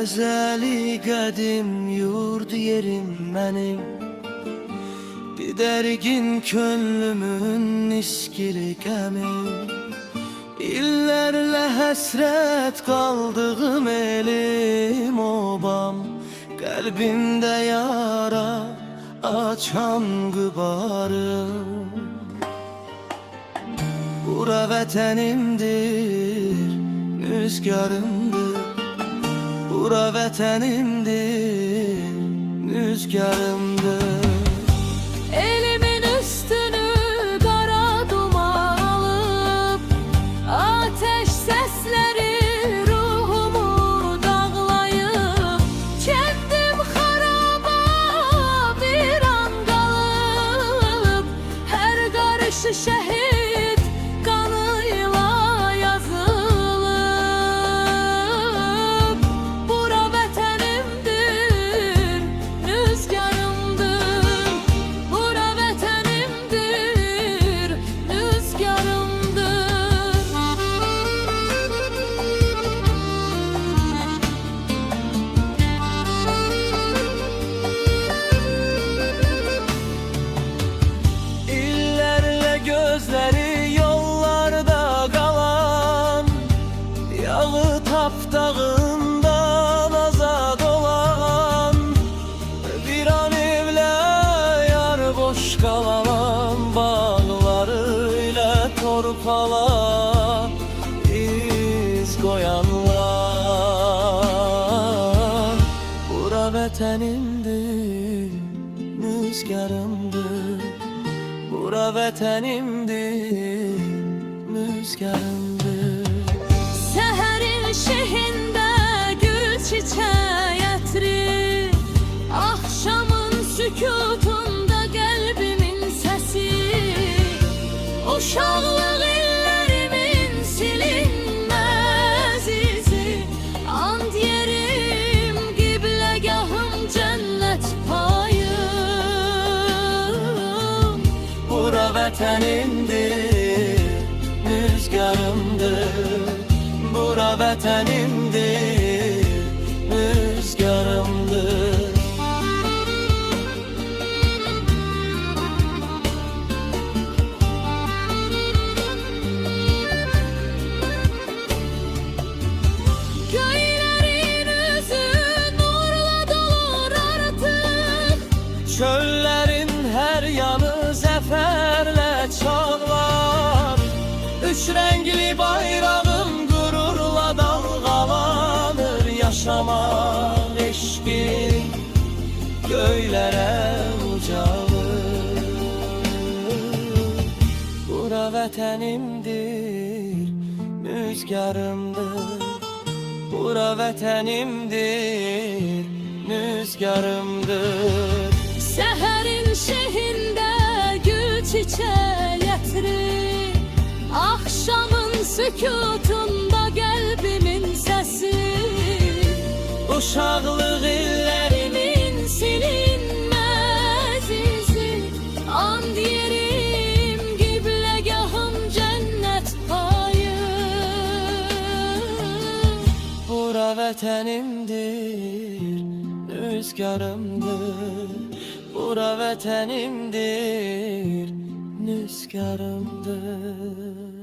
Gözeli qədim yurd yerim mənim, bir dərgin könlümün iskili qəmim. İllərlə həsrət qaldığım elim obam, qəlbimdə yara açan qıbarım. Bura vətənimdir, rüzgarımdır. Bura vətənimdir, rüzgarımdır. Elimin üstünü qara duman alıb, ateş səsləri ruhumu dağlayıb. Kəndim xaraba bir an qalıb, hər qarışı şəhid qanıyla yazılıb. Bura vətənimdir, rüzgarımdır. Bura vətənimdir, rüzgarımdır. İllərlə gözləri yollarda qalan, yağı tapdağından azad olan, bir an evlə yar boş qalan, bağlarıyla torpala iz qoyanlar. Bura vətənimdir, rüzgarımdır. Bura vətənimdir, rüzgarımdır. Səhərin şehində gül çiçək ətri, axşamın sükutunda qəlbimin səsi, uşaqlıq illərimin silinməz izi, and yerim qibləgahım cənnət payım. Bura vətənimdir, rüzgarımdır. Bura vətənimdir, rüzgarımdır. Göylərin üzü nurla dolur artıq, Çöllərin hər yanı zəfərlə çağlar. Üç rəngli bayrağım qürurla dalğalanır. Yaşamaq eşqin göylərə ucalır. Bura vətənimdir, rüzgarımdır. Bura vətənimdir, rüzgarımdır. səhərin şehində gül çiçək ətri, axşamın sükutunda qəlbimin səsi, Uşaqlıq illərimin silinməz izi, and yerim qibləgahım cənnət payım. Bura vətənimdir, rüzgarımdır. Bura vətənimdir, rüzgarımdır.